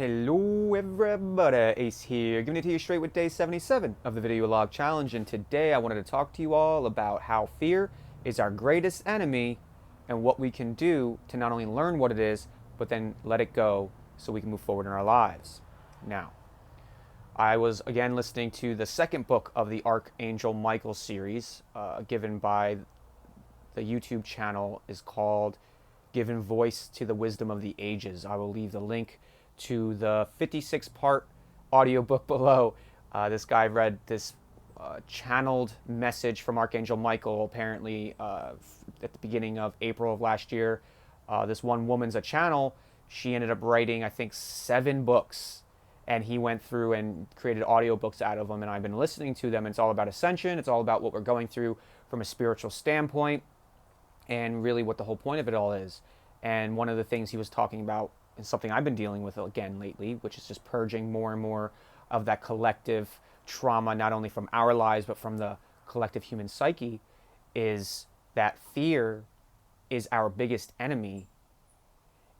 Hello everybody, Ace here, giving it to you straight with day 77 of the Video Log Challenge, and today I wanted to talk to you all about how fear is our greatest enemy and what we can do to not only learn what it is, but then let it go so we can move forward in our lives. Now, I was again listening to the second book of the Archangel Michael series, given by the YouTube channel, is called Given Voice to the Wisdom of the Ages. I will leave the link to the 56-part audiobook below. This guy read this channeled message from Archangel Michael apparently at the beginning of April of last year. This one woman's a channel. She ended up writing, I think, 7 books, and he went through and created audiobooks out of them, and I've been listening to them. It's all about ascension. It's all about what we're going through from a spiritual standpoint and really what the whole point of it all is. And one of the things he was talking about is something I've been dealing with again lately, which is just purging more and more of that collective trauma, not only from our lives, but from the collective human psyche, is that fear is our biggest enemy,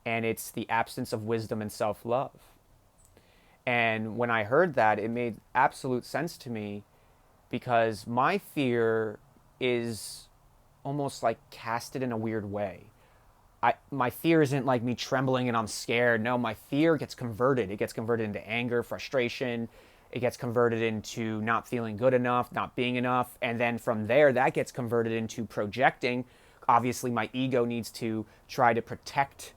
and it's the absence of wisdom and self-love. And when I heard that, it made absolute sense to me, because my fear is almost like casted in a weird way. My fear isn't like me trembling and I'm scared. No, my fear gets converted. It gets converted into anger, frustration. It gets converted into not feeling good enough, not being enough. And then from there, that gets converted into projecting. Obviously, my ego needs to try to protect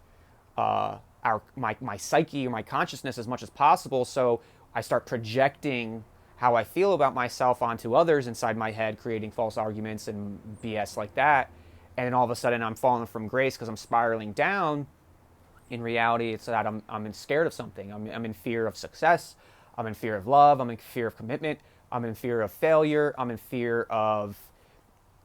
my psyche or my consciousness as much as possible. So I start projecting how I feel about myself onto others inside my head, creating false arguments and BS like that. And then all of a sudden I'm falling from grace because I'm spiraling down. In reality, it's that I'm scared of something. I'm in fear of success. I'm in fear of love. I'm in fear of commitment. I'm in fear of failure. I'm in fear of,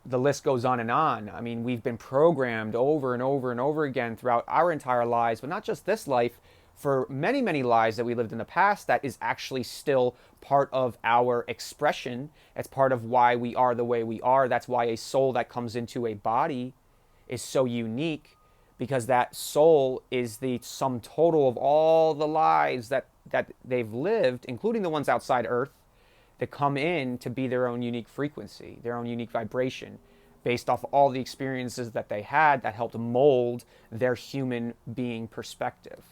the list goes on and on. I mean, we've been programmed over and over and over again throughout our entire lives, but not just this life, for many, many lives that we lived in the past, that is actually still part of our expression. It's part of why we are the way we are. That's why a soul that comes into a body is so unique, because that soul is the sum total of all the lives that they've lived, including the ones outside Earth, that come in to be their own unique frequency, their own unique vibration, based off all the experiences that they had that helped mold their human being perspective.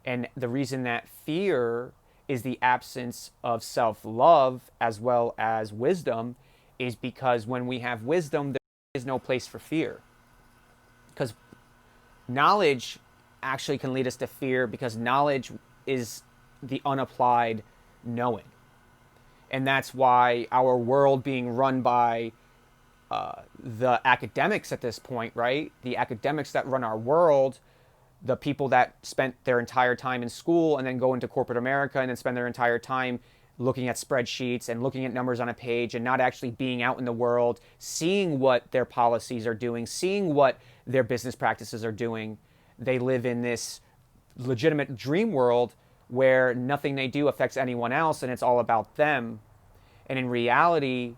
And the reason that fear is the absence of self-love as well as wisdom is because when we have wisdom, there is no place for fear. Because knowledge actually can lead us to fear, because knowledge is the unapplied knowing. And that's why our world being run by the academics at this point, right? The academics that run our world, the people that spent their entire time in school and then go into corporate America and then spend their entire time looking at spreadsheets and looking at numbers on a page and not actually being out in the world, seeing what their policies are doing, seeing what their business practices are doing. They live in this legitimate dream world where nothing they do affects anyone else and it's all about them. And in reality,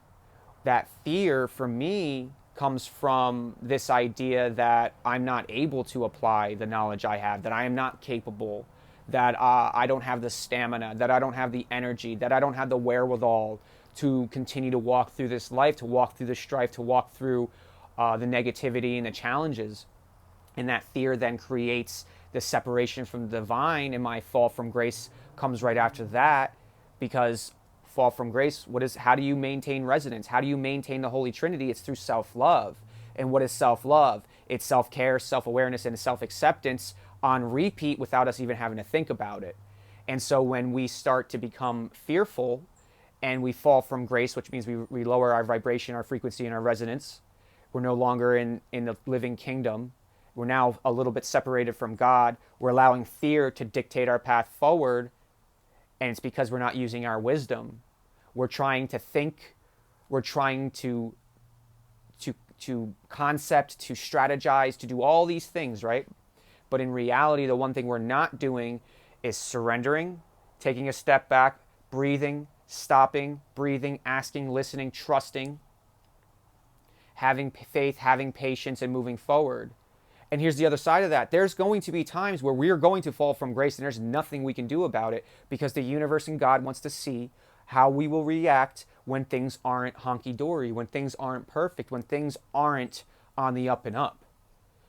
that fear for me comes from this idea that I'm not able to apply the knowledge I have, that I am not capable, that I don't have the stamina, that I don't have the energy, that I don't have the wherewithal to continue to walk through this life, to walk through the strife, to walk through the negativity and the challenges. And that fear then creates the separation from the divine, and my fall from grace comes right after that, because fall from grace, how do you maintain resonance? How do you maintain the Holy Trinity? It's through self-love. And what is self-love? It's self-care, self-awareness, and self-acceptance on repeat without us even having to think about it. And so when we start to become fearful and we fall from grace, which means we lower our vibration, our frequency, and our resonance, we're no longer in the living kingdom. We're now a little bit separated from God. We're allowing fear to dictate our path forward. And it's because we're not using our wisdom. We're trying to think. We're trying to concept, to strategize, to do all these things, right? But in reality, the one thing we're not doing is surrendering, taking a step back, breathing, stopping, breathing, asking, listening, trusting, having faith, having patience, and moving forward. And here's the other side of that. There's going to be times where we're going to fall from grace and there's nothing we can do about it, because the universe and God wants to see how we will react when things aren't honky-dory, when things aren't perfect, when things aren't on the up and up.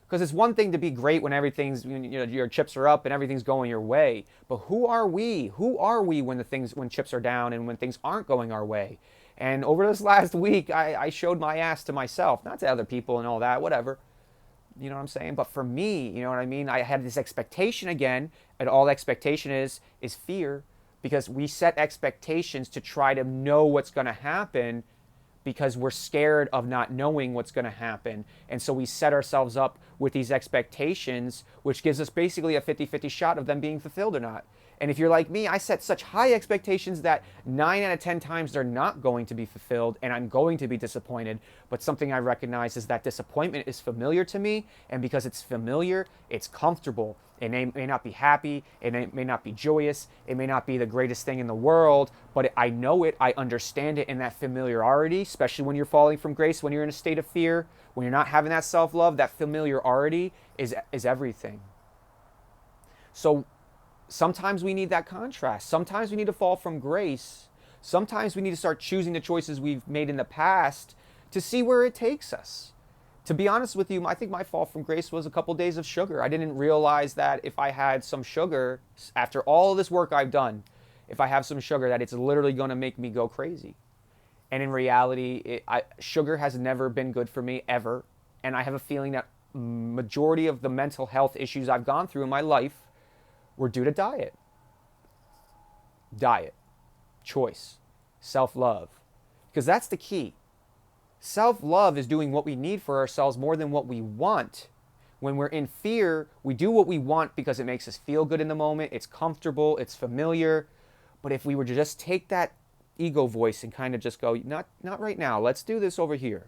Because it's one thing to be great when everything's, your chips are up and everything's going your way. But who are we? Who are we when chips are down and when things aren't going our way? And over this last week, I showed my ass to myself, not to other people and all that, whatever. You know what I'm saying? But for me, you know what I mean? I had this expectation again, and all expectation is fear, because we set expectations to try to know what's going to happen, because we're scared of not knowing what's going to happen. And so we set ourselves up with these expectations, which gives us basically a 50-50 shot of them being fulfilled or not. And if you're like me, I set such high expectations that 9 out of 10 times they're not going to be fulfilled and I'm going to be disappointed. But something I recognize is that disappointment is familiar to me. And because it's familiar, it's comfortable. It may not be happy, it may not be joyous, it may not be the greatest thing in the world, but I know it, I understand it in that familiarity, especially when you're falling from grace, when you're in a state of fear, when you're not having that self-love, that familiarity is everything. So sometimes we need that contrast. Sometimes we need to fall from grace. Sometimes we need to start choosing the choices we've made in the past to see where it takes us. To be honest with you, I think my fall from grace was a couple days of sugar. I didn't realize that if I had some sugar, after all this work I've done, if I have some sugar, that it's literally going to make me go crazy. And in reality, sugar has never been good for me, ever. And I have a feeling that majority of the mental health issues I've gone through in my life were due to diet. Diet, choice, self-love. Because that's the key. Self-love is doing what we need for ourselves more than what we want. When we're in fear, we do what we want because it makes us feel good in the moment. It's comfortable, it's familiar. But if we were to just take that ego voice and kind of just go, not right now, let's do this over here.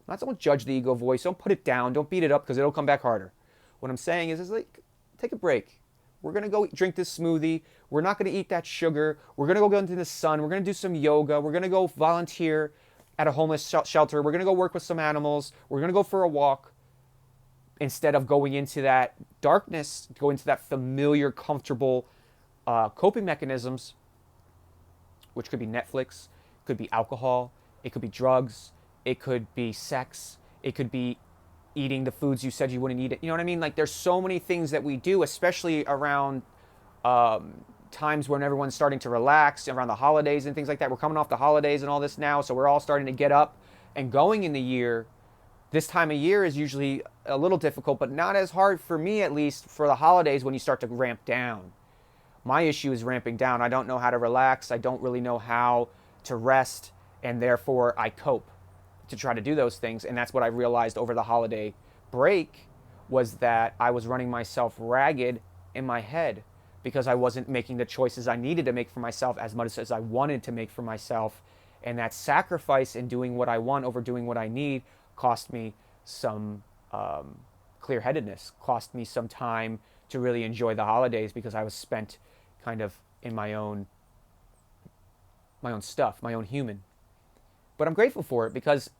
Don't judge the ego voice, don't put it down, don't beat it up because it'll come back harder. What I'm saying is like, take a break. We're going to go drink this smoothie. We're not going to eat that sugar. We're going to go into the sun. We're going to do some yoga. We're going to go volunteer at a homeless shelter. We're going to go work with some animals. We're going to go for a walk. Instead of going into that darkness, go into that familiar, comfortable coping mechanisms, which could be Netflix, could be alcohol, it could be drugs, it could be sex, it could be eating the foods you said you wouldn't eat. You know what I mean? Like, there's so many things that we do, especially around times when everyone's starting to relax, around the holidays and things like that. We're coming off the holidays and all this now, so we're all starting to get up and going in the year. This time of year is usually a little difficult, but not as hard for me, at least, for the holidays when you start to ramp down. My issue is ramping down. I don't know how to relax. I don't really know how to rest, and therefore I cope to try to do those things. And that's what I realized over the holiday break, was that I was running myself ragged in my head because I wasn't making the choices I needed to make for myself as much as I wanted to make for myself. And that sacrifice in doing what I want over doing what I need cost me some clear-headedness, cost me some time to really enjoy the holidays, because I was spent kind of in my own stuff, my own human. But I'm grateful for it, because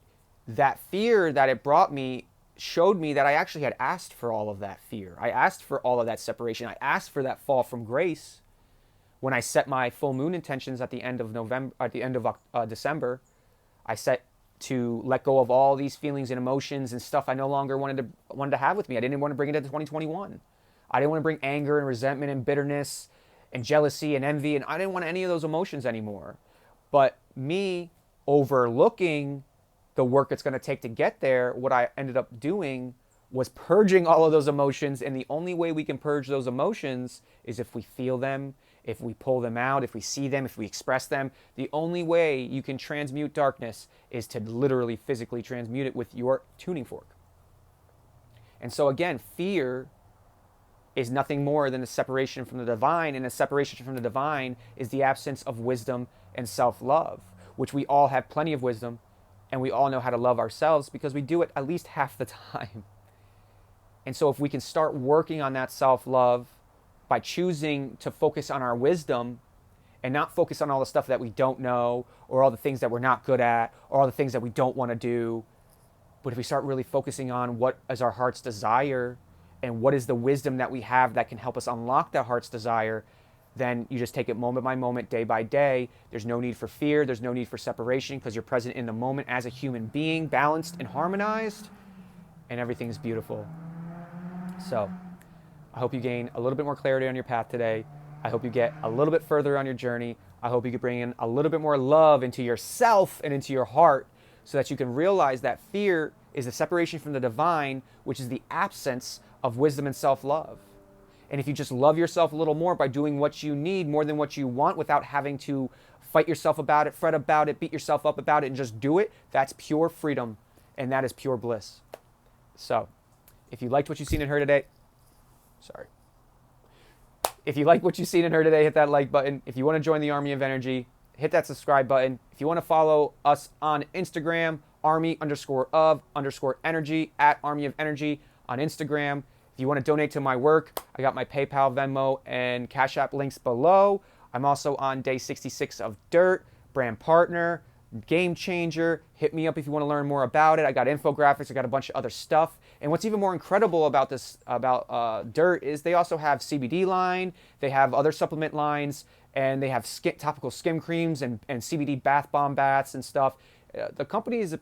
that fear that it brought me showed me that I actually had asked for all of that fear. I asked for all of that separation. I asked for that fall from grace. When I set my full moon intentions at the end of December, I set to let go of all these feelings and emotions and stuff I no longer wanted to have with me. I didn't want to bring it into 2021. I didn't want to bring anger and resentment and bitterness and jealousy and envy, and I didn't want any of those emotions anymore. But me overlooking the work it's going to take to get there, what I ended up doing was purging all of those emotions. And the only way we can purge those emotions is if we feel them, if we pull them out, if we see them, if we express them. The only way you can transmute darkness is to literally physically transmute it with your tuning fork. And so again, fear is nothing more than a separation from the divine, and a separation from the divine is the absence of wisdom and self-love, which we all have plenty of wisdom, and we all know how to love ourselves because we do it at least half the time. And so if we can start working on that self-love by choosing to focus on our wisdom and not focus on all the stuff that we don't know, or all the things that we're not good at, or all the things that we don't want to do, but if we start really focusing on what is our heart's desire, and what is the wisdom that we have that can help us unlock that heart's desire, then you just take it moment by moment, day by day. There's no need for fear. There's no need for separation because you're present in the moment as a human being, balanced and harmonized, and everything's beautiful. So I hope you gain a little bit more clarity on your path today. I hope you get a little bit further on your journey. I hope you can bring in a little bit more love into yourself and into your heart so that you can realize that fear is the separation from the divine, which is the absence of wisdom and self-love. And if you just love yourself a little more by doing what you need more than what you want without having to fight yourself about it, fret about it, beat yourself up about it, and just do it, that's pure freedom, and that is pure bliss. So, if you liked what you've seen and heard today, If you like what you've seen and heard today, hit that like button. If you want to join the Army of Energy, hit that subscribe button. If you want to follow us on Instagram, army_of_energy, at Army of Energy on Instagram. If you want to donate to my work, I got my PayPal, Venmo, and Cash App links below. I'm also on day 66 of Dirt, brand partner, game changer. Hit me up if you want to learn more about it. I got infographics, I got a bunch of other stuff. And what's even more incredible about this, about Dirt, is they also have CBD line, they have other supplement lines, and they have topical skin creams and CBD bath bomb baths and stuff. The company is,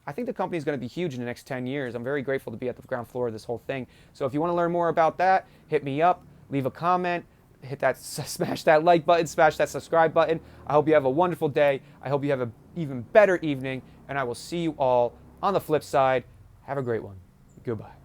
I think the company is going to be huge in the next 10 years. I'm very grateful to be at the ground floor of this whole thing. So if you want to learn more about that, hit me up, leave a comment, hit that, smash that like button, smash that subscribe button. I hope you have a wonderful day. I hope you have an even better evening, and I will see you all on the flip side. Have a great one. Goodbye.